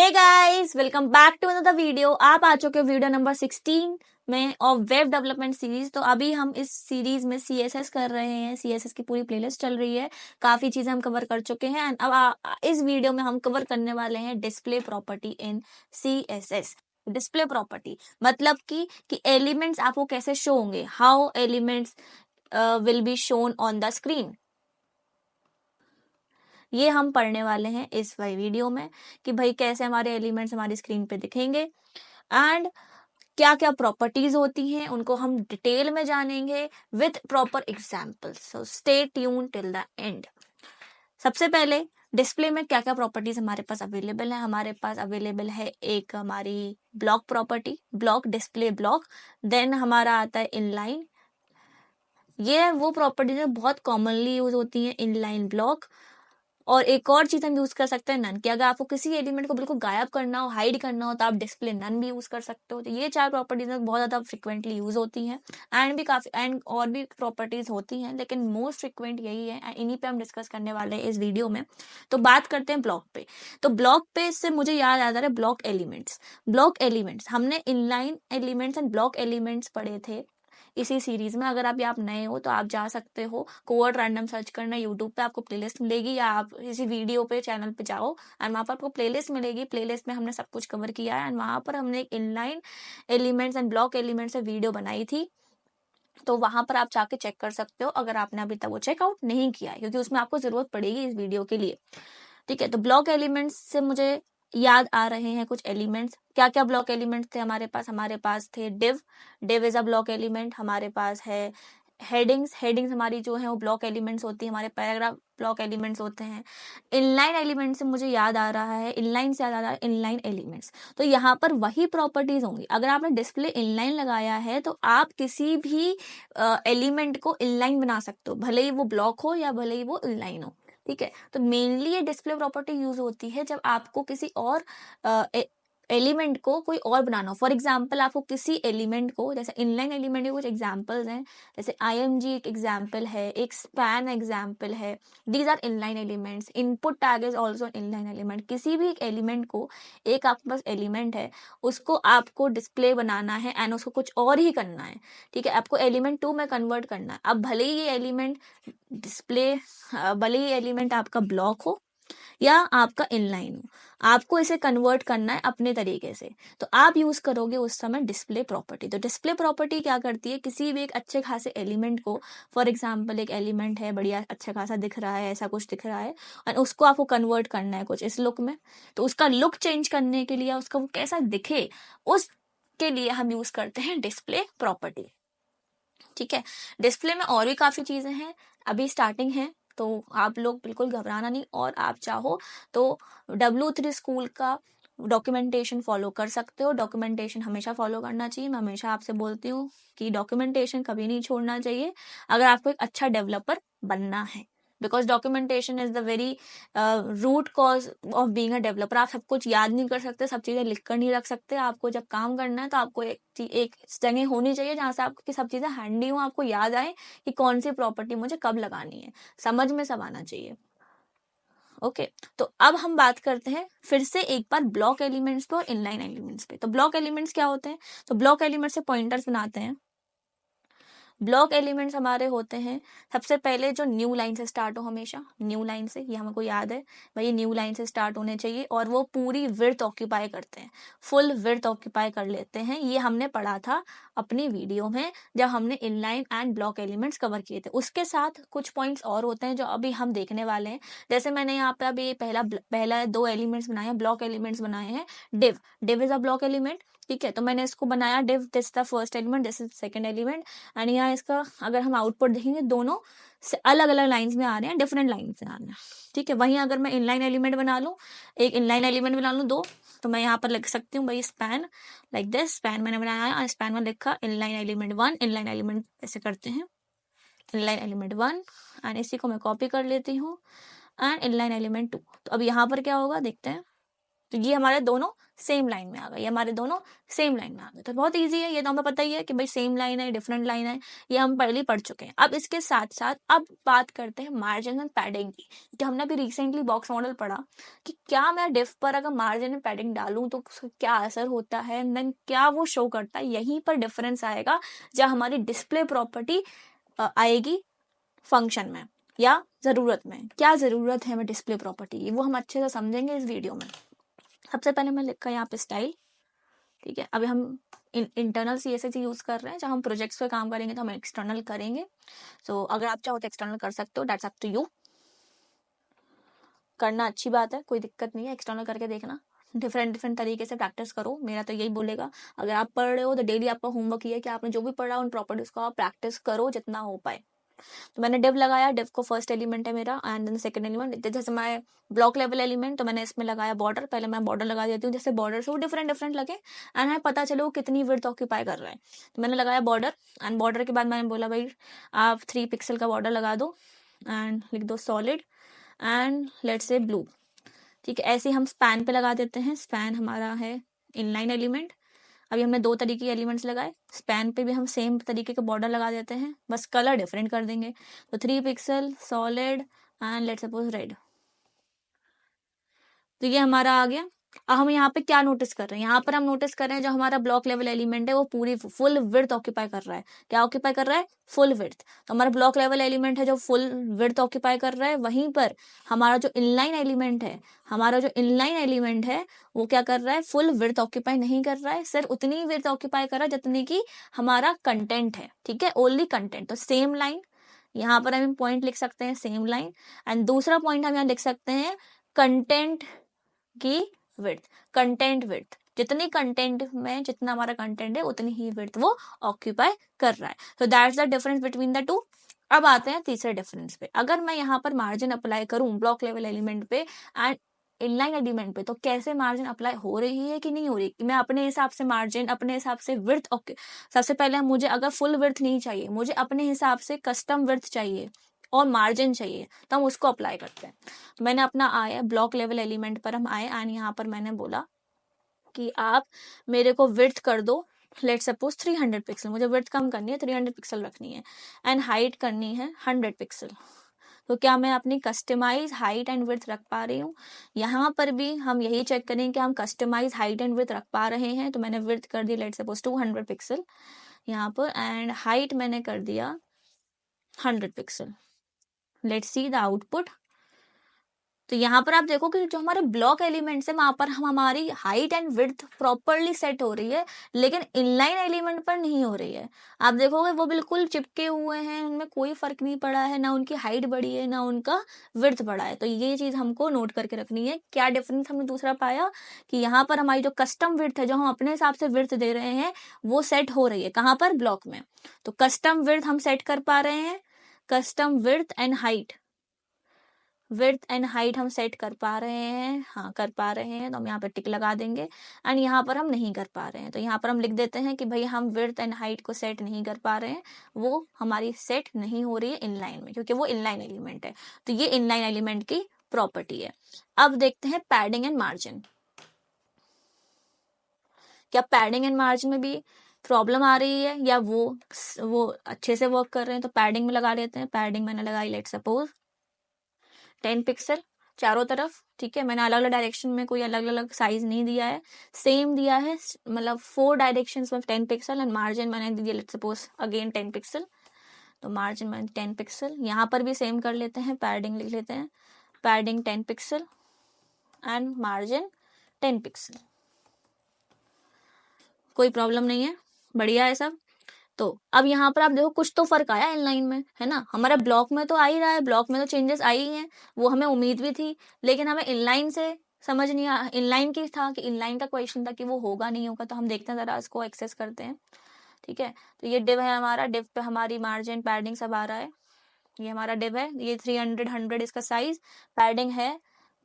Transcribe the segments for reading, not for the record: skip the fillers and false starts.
Hey guys, welcome back to another video. आप आ चुके वीडियो नंबर 16 में ऑफ वेब डेवलपमेंट सीरीज। तो अभी हम इस सीरीज में CSS कर रहे हैं। CSS की पूरी प्लेलिस्ट चल रही है, काफी चीजें हम कवर कर चुके हैं। एंड अब इस वीडियो में हम कवर करने वाले हैं display property in CSS। Display property मतलब कि एलिमेंट्स आपको कैसे शो होंगे, how elements will be shown on the screen. ये हम पढ़ने वाले हैं इस वीडियो में कि भाई कैसे हमारे एलिमेंट्स हमारी स्क्रीन पे दिखेंगे एंड क्या क्या प्रॉपर्टीज होती हैं, उनको हम डिटेल में जानेंगे with proper examples. So stay tune till the end. सबसे पहले डिस्प्ले में क्या क्या प्रॉपर्टीज हमारे पास अवेलेबल है। हमारे पास अवेलेबल है एक हमारी block property, block display block. Then हमारा आता है इनलाइन। ये वो प्रॉपर्टीज बहुत कॉमनली यूज होती हैं, इनलाइन ब्लॉक। और एक और चीज हम यूज कर सकते हैं नन, कि अगर आपको किसी एलिमेंट को बिल्कुल गायब करना हो, हाइड करना हो, तो आप डिस्प्ले नन भी यूज कर सकते हो। तो ये चार प्रॉपर्टीज बहुत ज्यादा फ्रिक्वेंटली यूज होती हैं एंड और भी प्रॉपर्टीज होती हैं, लेकिन मोस्ट फ्रिक्वेंट यही है एंड इन्हीं पे हम डिस्कस करने वाले हैं इस वीडियो में। तो बात करते हैं ब्लॉक पे। तो ब्लॉक पे इससे मुझे याद आ रहा है ब्लॉक एलिमेंट्स। ब्लॉक एलिमेंट्स हमने inline elements and block elements पढ़े थे इसी सीरीज में। अगर आप नए हो तो आप जा सकते हो, कोवर्ट रैंडम सर्च करना यूट्यूब पे, आपको प्लेलिस्ट मिलेगी, या आप इसी वीडियो पे चैनल पे जाओ एंड वहां पर आपको प्लेलिस्ट मिलेगी। प्लेलिस्ट में हमने सब कुछ कवर किया है एंड वहां पर हमने एक inline elements and block elements से वीडियो बनाई थी। तो वहां पर आप जाके चेक कर सकते हो अगर आपने अभी तक वो चेकआउट नहीं किया है, क्योंकि उसमें आपको जरूरत पड़ेगी इस वीडियो के लिए। ठीक है, तो ब्लॉक एलिमेंट्स से मुझे याद आ रहे हैं कुछ एलिमेंट्स। क्या क्या ब्लॉक एलिमेंट्स थे हमारे पास थे div. Div is a block element. हमारे पास है हेडिंग्स। हेडिंग्स हमारी जो है वो ब्लॉक एलिमेंट्स होती है। हमारे पैराग्राफ ब्लॉक एलिमेंट्स होते हैं। इनलाइन एलिमेंट से मुझे याद आ रहा है, इनलाइन से याद आ रहा है इनलाइन एलिमेंट्स। तो यहाँ पर वही प्रॉपर्टीज होंगी। अगर आपने डिस्प्ले इनलाइन लगाया है तो आप किसी भी एलिमेंट को इनलाइन बना सकते हो, भले ही वो ब्लॉक हो या भले ही वो इनलाइन हो। ठीक है, तो मेनली ये डिस्प्ले प्रॉपर्टी यूज होती है जब आपको किसी और एलिमेंट को कोई और बनाना हो। फॉर एग्जाम्पल आपको किसी एलिमेंट को, जैसे इनलाइन एलिमेंट के कुछ एग्जाम्पल्स हैं, जैसे IMG एक एग्जाम्पल है, एक स्पैन एग्जाम्पल है। These are inline elements. Input tag is also inline element. किसी भी एक एलिमेंट को, एक आपके पास एलिमेंट है, उसको आपको डिस्प्ले बनाना है एंड उसको कुछ और ही करना है। ठीक है, आपको एलिमेंट 2 में कन्वर्ट करना है। अब भले ही ये एलिमेंट डिस्प्ले, भले ही एलिमेंट आपका ब्लॉक हो या आपका इनलाइन हो, आपको इसे कन्वर्ट करना है अपने तरीके से। तो आप यूज करोगे उस समय डिस्प्ले प्रॉपर्टी। तो डिस्प्ले प्रॉपर्टी क्या करती है, किसी भी एक अच्छे खासे एलिमेंट को, फॉर एग्जांपल एक एलिमेंट है, बढ़िया अच्छा खासा दिख रहा है, ऐसा कुछ दिख रहा है, और उसको आपको कन्वर्ट करना है कुछ इस लुक में। तो उसका लुक चेंज करने के लिए, उसका वो कैसा दिखे उसके लिए हम यूज करते हैं डिस्प्ले प्रॉपर्टी। ठीक है, डिस्प्ले में और भी काफी चीजें हैं, अभी स्टार्टिंग है, तो आप लोग बिल्कुल घबराना नहीं। और आप चाहो तो W3 स्कूल का डॉक्यूमेंटेशन फॉलो कर सकते हो। डॉक्यूमेंटेशन हमेशा फॉलो करना चाहिए। मैं हमेशा आपसे बोलती हूँ कि डॉक्यूमेंटेशन कभी नहीं छोड़ना चाहिए अगर आपको एक अच्छा डेवलपर बनना है, because documentation is the very root cause of being a developer. आप सब कुछ याद नहीं कर सकते, सब चीजें लिख कर नहीं रख सकते। आपको जब काम करना है तो आपको एक जगह होनी चाहिए जहां से आपकी सब चीजें हैंडी हो, आपको याद आए कि कौन सी प्रॉपर्टी मुझे कब लगानी है, समझ में सब आना चाहिए। ओके, तो अब हम बात करते हैं फिर से एक बार ब्लॉक एलिमेंट्स पे और इनलाइन एलिमेंट्स पे। तो ब्लॉक एलिमेंट्स क्या होते हैं, तो ब्लॉक एलिमेंट्स से पॉइंटर्स बनाते हैं। ब्लॉक एलिमेंट्स हमारे होते हैं सबसे पहले जो न्यू लाइन से स्टार्ट हो, हमेशा न्यू लाइन से, ये हमको याद है भाई, न्यू लाइन से स्टार्ट होने चाहिए और वो पूरी विड्थ ऑक्यूपाई करते हैं, फुल विड्थ ऑक्यूपाई कर लेते हैं। ये हमने पढ़ा था अपनी वीडियो में जब हमने inline and block elements cover किए थे। उसके साथ कुछ पॉइंट्स और होते हैं जो अभी हम देखने वाले हैं। जैसे मैंने यहाँ पे अभी पहला 2 एलिमेंट्स बनाए हैं, ब्लॉक एलिमेंट्स बनाए हैं। Div, div is a block element. ठीक है, तो मैंने इसको बनाया div, this the first element, this is second element. And यहाँ इसका अगर हम आउटपुट देखेंगे, दोनों से अलग अलग लाइंस में आ रहे हैं, डिफरेंट लाइंस में आ रहे हैं। ठीक है, वहीं अगर मैं इनलाइन एलिमेंट बना लूँ, एक इनलाइन एलिमेंट बना लूँ 2, तो मैं यहाँ पर लिख सकती हूँ भाई स्पैन, लाइक दिस। स्पैन मैंने बनाया और स्पैन में लिखा इनलाइन एलिमेंट 1, इनलाइन एलिमेंट ऐसे करते हैं, इनलाइन एलिमेंट 1, एंड इसी को मैं कॉपी कर लेती हूँ, एंड इनलाइन एलिमेंट 2। तो अब यहाँ पर क्या होगा देखते हैं। तो ये हमारे दोनों सेम लाइन में आ गए, ये हमारे दोनों सेम लाइन में आ गए। तो बहुत इजी है, ये तो हमें पता ही है कि भाई सेम लाइन है, डिफरेंट लाइन है, ये हम पहले पढ़ चुके हैं। अब इसके साथ साथ अब बात करते हैं मार्जिन एंड पैडिंग की, कि हमने अभी रिसेंटली बॉक्स मॉडल पढ़ा कि क्या मैं डिफ पर अगर मार्जिन एंड पैडिंग डालूं तो क्या असर होता है, देन क्या वो शो करता है। यहीं पर डिफरेंस आएगा जब हमारी डिस्प्ले प्रॉपर्टी आएगी फंक्शन में या जरूरत में। क्या जरूरत है हमें डिस्प्ले प्रॉपर्टी की, वो हम अच्छे से समझेंगे इस वीडियो में। सबसे पहले मैं लिखा यहाँ पे स्टाइल, ठीक है। अभी हम इंटरनल CSS यूज कर रहे हैं, जब हम प्रोजेक्ट्स पे काम करेंगे तो हम एक्सटर्नल करेंगे। सो अगर आप चाहो तो एक्सटर्नल कर सकते हो, दैट्स अप टू यू। करना अच्छी बात है, कोई दिक्कत नहीं है, एक्सटर्नल करके देखना, डिफरेंट तरीके से प्रैक्टिस करो। मेरा तो यही बोलेगा, अगर आप पढ़ रहे हो तो डेली आपका होमवर्क ये है कि आपने जो भी पढ़ा उन प्रॉपर्टीज को आप प्रैक्टिस करो जितना हो पाए। तो मैंने डिव लगाया, डिव को फर्स्ट एलिमेंट है मेरा, एंड देन सेकंड एलिमेंट जैसे मैं ब्लॉक लेवल एलिमेंट, तो मैंने इसमें लगाया बॉर्डर। पहले मैं बॉर्डर लगा देती हूँ, जैसे बॉर्डर से वो डिफरेंट लगे एंड हमें पता चले वो कितनी विड्थ ऑक्यूपाई कर रहा है। तो मैंने लगाया बॉर्डर, एंड बॉर्डर के बाद मैंने बोला भाई आप 3 पिक्सल का बॉर्डर लगा दो एंड लिख दो solid and let's say blue, ठीक है। ऐसे हम स्पैन पे लगा देते हैं, स्पैन हमारा है इनलाइन एलिमेंट। अभी हमने 2 तरीके के एलिमेंट्स लगाए, स्पैन पे भी हम सेम तरीके के बॉर्डर लगा देते हैं, बस कलर डिफरेंट कर देंगे। तो 3 pixel solid and let's suppose red, तो ये हमारा आ गया। अब हम यहाँ पे क्या नोटिस कर रहे हैं, यहाँ पर हम नोटिस कर रहे हैं जो हमारा ब्लॉक लेवल एलिमेंट है वो पूरी फुल विड्थ ऑक्यूपाई कर रहा है। क्या ऑक्यूपाई कर रहा है? Full width. तो हमारा ब्लॉक लेवल एलिमेंट है जो फुल विड्थ ऑक्यूपाई कर रहा है, वहीं पर हमारा जो इनलाइन एलिमेंट है, वो क्या कर रहा है? फुल विड्थ ऑक्यूपाई नहीं कर रहा है, सिर्फ उतनी विड्थ ऑक्यूपाई कर रहा है जितनी की हमारा कंटेंट है, ठीक है, ओनली कंटेंट। तो सेम लाइन, यहाँ पर हम पॉइंट लिख सकते हैं सेम लाइन, एंड दूसरा पॉइंट हम यहाँ लिख सकते हैं कंटेंट की विड्थ, कंटेंट विड्थ, जितनी कंटेंट में जितना हमारा कंटेंट है उतनी ही विड्थ वो ऑक्यूपाई कर रहा है। तो that's the difference between the two. अब आते हैं तीसरे डिफरेंस पे। अगर मैं यहाँ पर मार्जिन अप्लाई करूं ब्लॉक लेवल एलिमेंट पे एंड इनलाइन एलिमेंट पे, तो कैसे मार्जिन अप्लाई हो रही है कि नहीं हो रही, मैं अपने हिसाब से मार्जिन, अपने हिसाब से विड्थ, ओके। सबसे पहले मुझे अगर फुल विड्थ नहीं चाहिए, मुझे अपने हिसाब से कस्टम विड्थ चाहिए और मार्जिन चाहिए, तो हम उसको अप्लाई करते हैं। मैंने अपना आया ब्लॉक लेवल एलिमेंट पर हम आए एंड यहाँ पर मैंने बोला कि आप मेरे को विड्थ कर दो, लेट सपोज 300 पिक्सल, मुझे विड्थ कम करनी है, 300 पिक्सल रखनी है, एंड हाइट करनी है 100 पिक्सल। तो क्या मैं अपनी कस्टमाइज हाइट एंड विड्थ रख पा रही हूँ? यहाँ पर भी हम यही चेक करें कि हम कस्टमाइज हाइट एंड विड्थ रख पा रहे हैं। तो मैंने विड्थ कर दी लेट सपोज 200 पिक्सल यहाँ पर, एंड हाइट मैंने कर दिया 100 pixel. Let's see the output. तो यहाँ पर आप देखो कि जो हमारे ब्लॉक एलिमेंट्स है वहां पर हम हमारी height and width properly set हो रही है, लेकिन इनलाइन एलिमेंट पर नहीं हो रही है। आप देखोगे वो बिल्कुल चिपके हुए हैं, उनमें कोई फर्क नहीं पड़ा है, ना उनकी हाइट बढ़ी है ना उनका विड्थ बढ़ा है। तो ये चीज हमको नोट करके रखनी है। क्या डिफरेंस हमने दूसरा पाया कि यहाँ पर हमारी जो कस्टम विड्थ है, जो हम अपने हिसाब से विड्थ दे रहे हैं, वो सेट हो रही है कहाँ पर? ब्लॉक में। तो कस्टम विड्थ हम सेट कर पा रहे हैं, custom width and height, width and height हम सेट कर पा रहे हैं, हाँ कर पा रहे हैं, तो हम यहाँ पे टिक लगा देंगे। एंड यहाँ पर हम नहीं कर पा रहे हैं, तो यहाँ पर हम लिख देते हैं कि भाई हम विड्थ एंड हाइट को सेट नहीं कर पा रहे हैं, वो हमारी सेट नहीं हो रही है इनलाइन में, क्योंकि वो इनलाइन एलिमेंट है। तो ये इनलाइन एलिमेंट की प्रॉपर्टी है। अब देखते हैं पैडिंग एंड मार्जिन। क्या पैडिंग एंड मार्जिन में भी प्रॉब्लम आ रही है या वो अच्छे से वर्क कर रहे हैं? तो पैडिंग में लगा लेते हैं। पैडिंग मैंने लगाई लेट सपोज 10 पिक्सल चारों तरफ, ठीक है। मैंने अलग अलग डायरेक्शन में कोई अलग अलग साइज नहीं दिया है, सेम दिया है, मतलब 4 डायरेक्शन में 10 पिक्सल। एंड मार्जिन मैंने दिया लेट सपोज अगेन 10 पिक्सल, तो मार्जिन मैंने 10 पिक्सल। यहाँ पर भी सेम कर लेते हैं, पैडिंग लिख लेते हैं, padding 10 pixel and margin 10 pixel. कोई प्रॉब्लम नहीं है, बढ़िया है सब। तो अब यहाँ पर आप देखो कुछ तो फर्क आया इनलाइन में, है ना। हमारा ब्लॉक में तो आ ही रहा है, ब्लॉक में तो चेंजेस आई ही हैं, वो हमें उम्मीद भी थी, लेकिन हमें इनलाइन से समझ नहीं आया। इनलाइन की था कि इनलाइन का क्वेश्चन था कि वो होगा नहीं होगा। तो हम देखते हैं जरा, इसको एक्सेस करते हैं, ठीक है। तो ये डिव है हमारा, डिव पे हमारी मार्जिन पैडिंग सब आ रहा है। ये हमारा डिव है, ये 300 100 इसका साइज, पैडिंग है,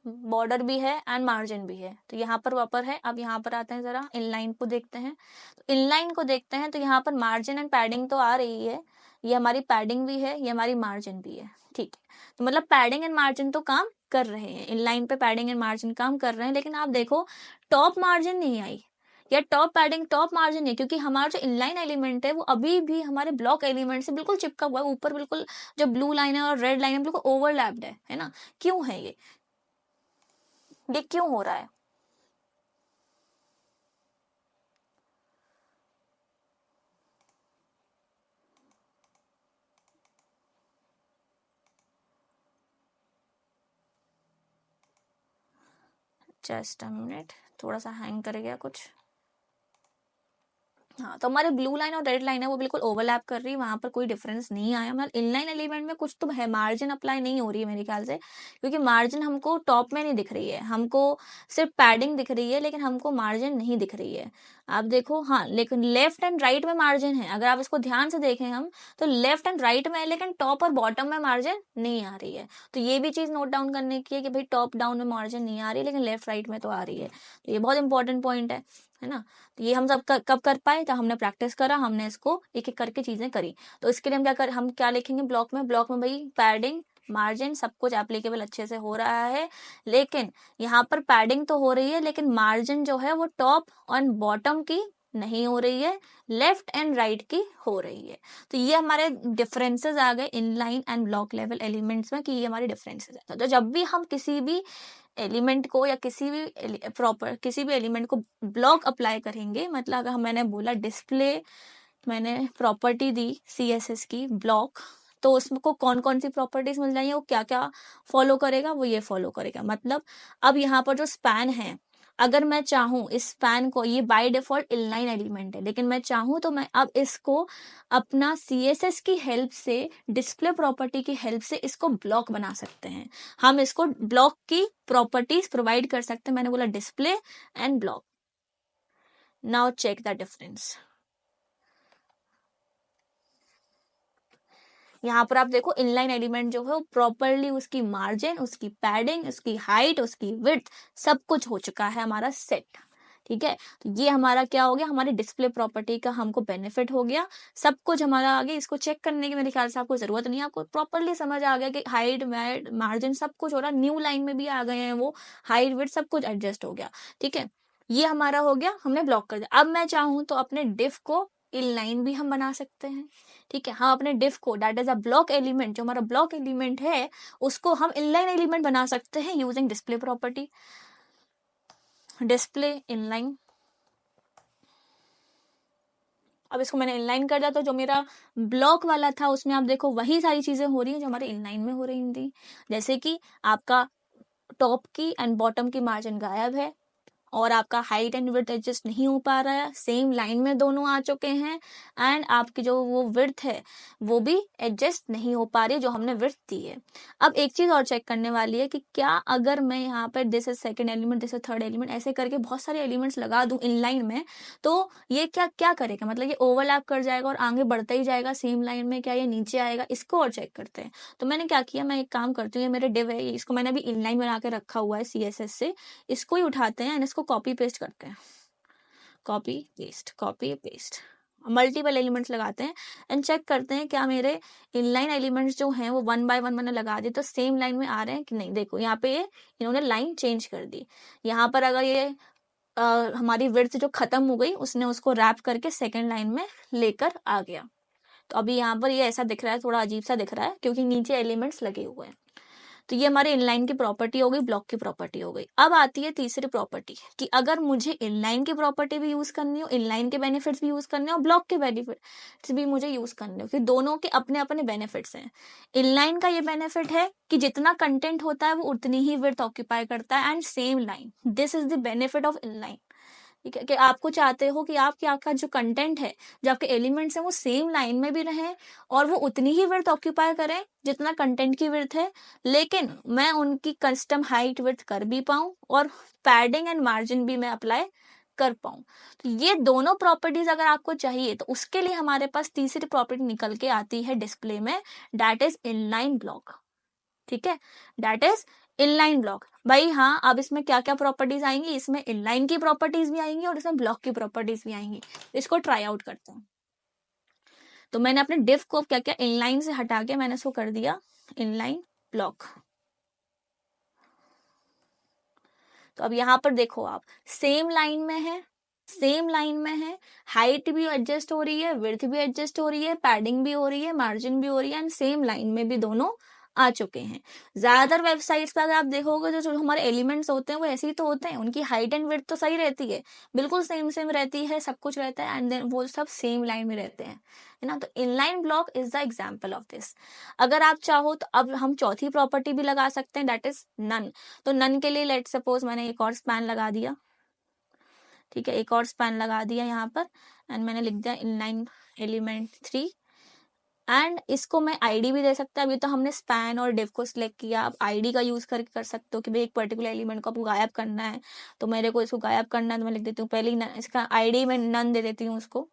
बॉर्डर भी है एंड मार्जिन भी है। तो यहाँ पर वापर है। अब यहाँ पर आते हैं, जरा इनलाइन को देखते हैं। तो इनलाइन को देखते हैं तो यहाँ पर मार्जिन एंड पैडिंग तो आ रही है, ये हमारी पैडिंग भी है, ये हमारी मार्जिन भी है, ठीक है। तो मतलब पैडिंग एंड मार्जिन तो काम कर रहे हैं, इनलाइन पे पैडिंग एंड मार्जिन काम कर रहे हैं, लेकिन आप देखो टॉप मार्जिन नहीं आई या टॉप पैडिंग टॉप मार्जिन नहीं, क्योंकि हमारा जो इनलाइन एलिमेंट है वो अभी भी हमारे ब्लॉक एलिमेंट से बिल्कुल चिपका हुआ है, ऊपर बिल्कुल जो ब्लू लाइन है और रेड लाइन है बिल्कुल ओवरलैप्ड है ना। क्यों है ये क्यों हो रहा है? जस्ट अ मिनट, थोड़ा सा हैंग कर गया कुछ। हाँ, तो हमारे ब्लू लाइन और रेड लाइन है वो बिल्कुल ओवरलैप कर रही है, वहां पर कोई डिफरेंस नहीं आया। मतलब इनलाइन एलिमेंट में कुछ तो है, मार्जिन अप्लाई नहीं हो रही है मेरे ख्याल से, क्योंकि मार्जिन हमको टॉप में नहीं दिख रही है, हमको सिर्फ पैडिंग दिख रही है, लेकिन हमको मार्जिन नहीं दिख रही है। आप देखो, हाँ, लेकिन लेफ्ट एंड राइट में मार्जिन है, अगर आप इसको ध्यान से देखें हम, तो लेफ्ट एंड राइट में है, लेकिन टॉप और बॉटम में मार्जिन नहीं आ रही है। तो ये भी चीज नोट डाउन करने की है कि भाई टॉप डाउन में मार्जिन नहीं आ रही है, लेकिन लेफ्ट राइट में तो आ रही है। तो ये बहुत इंपॉर्टेंट पॉइंट है ना। तो ये हम सब कब कर पाए, तो हमने प्रैक्टिस करा, हमने इसको एक एक करके चीजें करी। तो इसके लिए हम क्या लिखेंगे ब्लॉक में भाई पैडिंग मार्जिन सब कुछ एप्लीकेबल अच्छे से हो रहा है, लेकिन यहाँ पर पैडिंग तो हो रही है, लेकिन मार्जिन जो है वो टॉप और बॉटम की नहीं हो रही है, लेफ्ट एंड राइट की हो रही है। तो ये हमारे डिफरेंसेस आ गए inline and block level elements में, कि ये हमारे डिफरेंसेस है। तो जब भी हम किसी भी एलिमेंट को या किसी भी एलिमेंट को ब्लॉक अप्लाई करेंगे, मतलब अगर मैंने बोला डिस्प्ले, मैंने प्रॉपर्टी दी CSS की ब्लॉक, तो उसको कौन कौन सी प्रॉपर्टीज मिल जाएंगी, वो क्या क्या फॉलो करेगा, वो ये फॉलो करेगा। मतलब अब यहाँ पर जो स्पैन है, अगर मैं चाहूं इस स्पैन को, ये बाय डिफॉल्ट इनलाइन एलिमेंट है, लेकिन मैं चाहूं तो मैं अब इसको अपना CSS की हेल्प से, डिस्प्ले प्रॉपर्टी की हेल्प से इसको ब्लॉक बना सकते हैं। हम इसको ब्लॉक की प्रॉपर्टीज प्रोवाइड कर सकते हैं। मैंने बोला display and block. Now check the difference. यहाँ पर आप देखो इनलाइन एलिमेंट जो है वो प्रॉपरली उसकी मार्जिन, उसकी पैडिंग, उसकी हाइट, उसकी विड्थ सब कुछ हो चुका है हमारा सेट। ठीक है, तो ये हमारा क्या हो गया, हमारी डिस्प्ले प्रॉपर्टी का हमको बेनिफिट हो गया, सब कुछ हमारा आगे। इसको चेक करने की मेरे ख्याल से आपको जरूरत नहीं है, आपको प्रॉपरली समझ आ गया कि हाइट मार्जिन सब कुछ हो रहा, न्यू लाइन में भी आ गए हैं वो, हाइट विड्थ सब कुछ एडजस्ट हो गया। ठीक है, ये हमारा हो गया, हमने ब्लॉक कर दिया। अब मैं चाहूं तो अपने डिफ को इनलाइन भी हम बना सकते हैं। ठीक है, हम अपने डिफ को, that is a block element, जो हमारा ब्लॉक एलिमेंट है उसको हम इनलाइन एलिमेंट बना सकते हैं using display property. Display inline, अब इसको मैंने इनलाइन कर दिया, तो जो मेरा ब्लॉक वाला था उसमें आप देखो वही सारी चीजें हो रही हैं जो हमारे इनलाइन में हो रही थी। जैसे कि आपका टॉप की एंड बॉटम की मार्जिन गायब है, और आपका हाइट एंड विड्थ एडजस्ट नहीं हो पा रहा है, सेम लाइन में दोनों आ चुके हैं, एंड आपकी जो वो विड्थ है वो भी एडजस्ट नहीं हो पा रही है जो हमने विड्थ दी है। अब एक चीज और चेक करने वाली है कि क्या अगर मैं यहाँ पर this is second element, this is third element, ऐसे करके बहुत सारे एलिमेंट्स लगा दूं इन लाइन में, तो ये क्या क्या करेगा, मतलब ये ओवरलैप कर जाएगा और आगे बढ़ता ही जाएगा सेम लाइन में, क्या ये नीचे आएगा, इसको और चेक करते हैं। तो मैंने क्या किया, मैं एक काम करती हूँ, ये मेरे डिव है, इसको मैंने अभी इनलाइन बना के रखा हुआ है CSS से, इसको ही उठाते हैं एंड इसको कॉपी पेस्ट करते हैं, कॉपी पेस्ट, मल्टीपल एलिमेंट्स लगाते हैं एंड चेक करते हैं क्या मेरे इनलाइन एलिमेंट्स जो हैं वो 1 बाय 1 मैंने लगा दिए तो सेम लाइन में आ रहे हैं कि नहीं। देखो यहाँ पे इन्होंने लाइन चेंज कर दी, यहाँ पर अगर ये हमारी विड्थ जो खत्म हो गई उसने उसको रैप करके सेकेंड लाइन में लेकर आ गया। तो अभी यहाँ पर ये ऐसा दिख रहा है, थोड़ा अजीब सा दिख रहा है क्योंकि नीचे एलिमेंट्स लगे हुए हैं। तो ये हमारे इनलाइन की प्रॉपर्टी हो गई, ब्लॉक की प्रॉपर्टी हो गई। अब आती है तीसरी प्रॉपर्टी कि अगर मुझे इनलाइन की प्रॉपर्टी भी यूज करनी हो, इनलाइन के बेनिफिट्स भी यूज करने हो, ब्लॉक के बेनिफिट्स भी मुझे यूज करने हो, क्योंकि दोनों के अपने अपने बेनिफिट्स हैं। इनलाइन का ये बेनिफिट है कि जितना कंटेंट होता है वो उतनी ही विड्थ ऑक्यूपाई करता है and same line, this is the benefit of inline. ठीक है, कि आपको चाहते हो कि आपका जो कंटेंट है, जो आपके एलिमेंट्स हैं वो सेम लाइन में भी रहें और वो उतनी ही विड्थ ऑक्यूपाई करें जितना कंटेंट की विड्थ है, लेकिन मैं उनकी कस्टम हाइट विड्थ कर भी पाऊं और पैडिंग एंड मार्जिन भी मैं अप्लाई कर पाऊं। तो ये दोनों प्रॉपर्टीज अगर आपको चाहिए तो उसके लिए हमारे पास तीसरी प्रॉपर्टी निकल के आती है डिस्प्ले में, दैट इज इनलाइन ब्लॉक। ठीक है, दैट इज इनलाइन ब्लॉक। भाई हाँ, अब इसमें क्या क्या प्रॉपर्टीज आएंगी, इसमें इनलाइन की प्रॉपर्टीज भी आएंगी और इसमें ब्लॉक की प्रॉपर्टीज भी आएंगी। इसको ट्राई आउट करते हैं। तो मैंने अपने डिफ को क्या क्या इनलाइन से हटा के मैंने इसको कर दिया इनलाइन ब्लॉक। तो अब यहाँ पर देखो आप, सेम लाइन में है, हाइट भी एडजस्ट हो रही है, विड्थ भी एडजस्ट हो रही है, पैडिंग भी हो रही है, मार्जिन भी हो रही है, एंड सेम लाइन में भी दोनों आ चुके हैं। ज्यादातर वेबसाइट्स पर अगर आप देखोगे जो हमारे एलिमेंट्स होते हैं वो ऐसे ही तो होते हैं, उनकी हाइट एंड विड्थ तो सही रहती है, बिल्कुल सेम रहती है, सब कुछ रहता है, एंड देन वो सब सेम लाइन में रहते हैं, है ना। तो inline block is the example of this. अगर आप चाहो तो अब हम चौथी प्रॉपर्टी भी लगा सकते हैं, दैट इज नन। तो नन के लिए लेट सपोज मैंने एक और स्पैन लगा दिया, ठीक है, एक और स्पैन लगा दिया यहाँ पर, एंड मैंने लिख दिया इनलाइन एलिमेंट 3, एंड इसको मैं आईडी भी दे सकता है। अभी तो हमने स्पैन और डिव को सिलेक्ट किया, आप आईडी का यूज करके कर सकते हो कि भाई एक पर्टिकुलर एलिमेंट को आपको गायब करना है, तो मेरे को इसको गायब करना है, तो मैं लिख देती हूँ पहले ही इसका आईडी में नन दे देती हूँ उसको,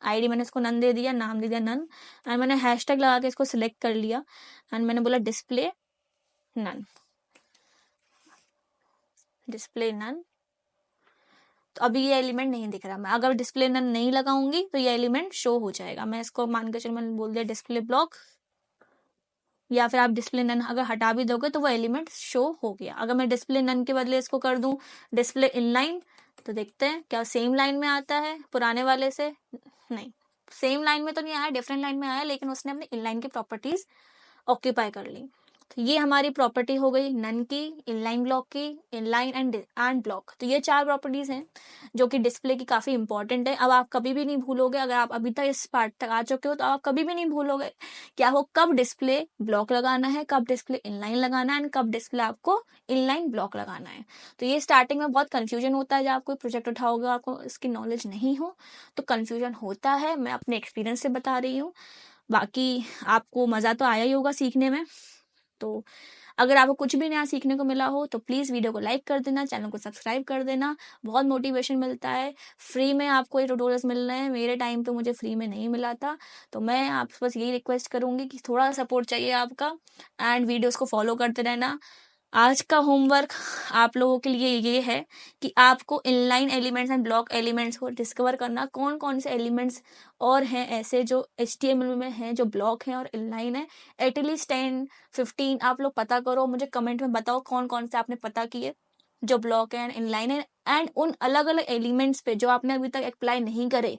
आईडी मैंने इसको नन दे दिया, नाम दे दिया नन, एंड मैंने हैशटैग लगा के इसको सिलेक्ट कर लिया, एंड मैंने बोला डिस्प्ले नन, डिस्प्ले नन। तो अभी ये एलिमेंट नहीं दिख रहा, मैं अगर डिस्प्ले नन नहीं लगाऊंगी तो ये एलिमेंट शो हो जाएगा। मैं इसको मान के चलो, मैंने बोल दिया डिस्प्ले ब्लॉक, या फिर आप डिस्प्ले नन अगर हटा भी दोगे तो वो एलिमेंट शो हो गया। अगर मैं डिस्प्ले नन के बदले इसको कर दूं डिस्प्ले इनलाइन, तो देखते हैं क्या सेम लाइन में आता है पुराने वाले से। नहीं, सेम लाइन में तो नहीं आया, डिफरेंट लाइन में आया, लेकिन उसने अपने इनलाइन की प्रॉपर्टीज ऑक्यूपाई कर ली। तो ये हमारी प्रॉपर्टी हो गई नन की, इनलाइन ब्लॉक की, इनलाइन एंड ब्लॉक। तो ये 4 प्रॉपर्टीज हैं जो कि डिस्प्ले की काफी इंपॉर्टेंट है। अब आप कभी भी नहीं भूलोगे, अगर आप अभी तक इस पार्ट तक आ चुके हो तो आप कभी भी नहीं भूलोगे क्या हो, कब डिस्प्ले ब्लॉक लगाना है, कब डिस्प्ले इनलाइन लगाना है, एंड कब डिस्प्ले आपको इनलाइन ब्लॉक लगाना है। तो ये स्टार्टिंग में बहुत कंफ्यूजन होता है, जब आप कोई प्रोजेक्ट उठाओगे आपको इसकी नॉलेज नहीं हो तो कंफ्यूजन होता है, मैं अपने एक्सपीरियंस से बता रही हूँ। बाकी आपको मजा तो आया ही होगा सीखने में। तो अगर आपको कुछ भी नया सीखने को मिला हो तो प्लीज वीडियो को लाइक कर देना, चैनल को सब्सक्राइब कर देना, बहुत मोटिवेशन मिलता है। फ्री में आपको ये ट्यूटोरियल्स मिल रहे हैं, मेरे टाइम पे मुझे फ्री में नहीं मिला था, तो मैं आपसे बस यही रिक्वेस्ट करूंगी कि थोड़ा सपोर्ट चाहिए आपका, एंड वीडियोस को फॉलो करते रहना। आज का होमवर्क आप लोगों के लिए ये है कि आपको inline elements and block elements को डिस्कवर करना, कौन कौन से एलिमेंट्स और हैं ऐसे जो HTML में हैं, जो ब्लॉक हैं और इनलाइन है। एटलीस्ट 10-15 आप लोग पता करो, मुझे कमेंट में बताओ कौन कौन से आपने पता किए जो ब्लॉक है एंड इनलाइन है, एंड उन अलग अलग एलिमेंट्स पे जो आपने अभी तक अप्लाई नहीं करे।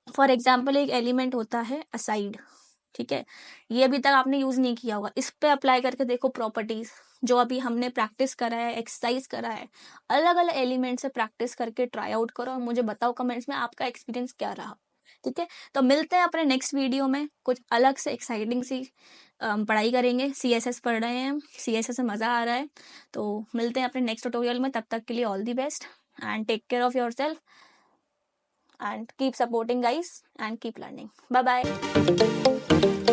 फॉर एग्जाम्पल एक एलिमेंट होता है असाइड, ठीक है, ये अभी तक आपने यूज नहीं किया होगा, इस पे अप्लाई करके देखो प्रॉपर्टीज जो अभी हमने प्रैक्टिस करा है, एक्सरसाइज करा है, अलग अलग एलिमेंट से प्रैक्टिस करके ट्राई आउट करो और मुझे बताओ कमेंट्स में आपका एक्सपीरियंस क्या रहा। ठीक है, तो मिलते हैं अपने नेक्स्ट वीडियो में, कुछ अलग से एक्साइटिंग सी पढ़ाई करेंगे। CSS पढ़ रहे हैं, CSS में मजा आ रहा है, तो मिलते हैं अपने नेक्स्ट ट्यूटोरियल में। तब तक के लिए all the best and take care of yourself and keep supporting guys and keep learning. Bye bye.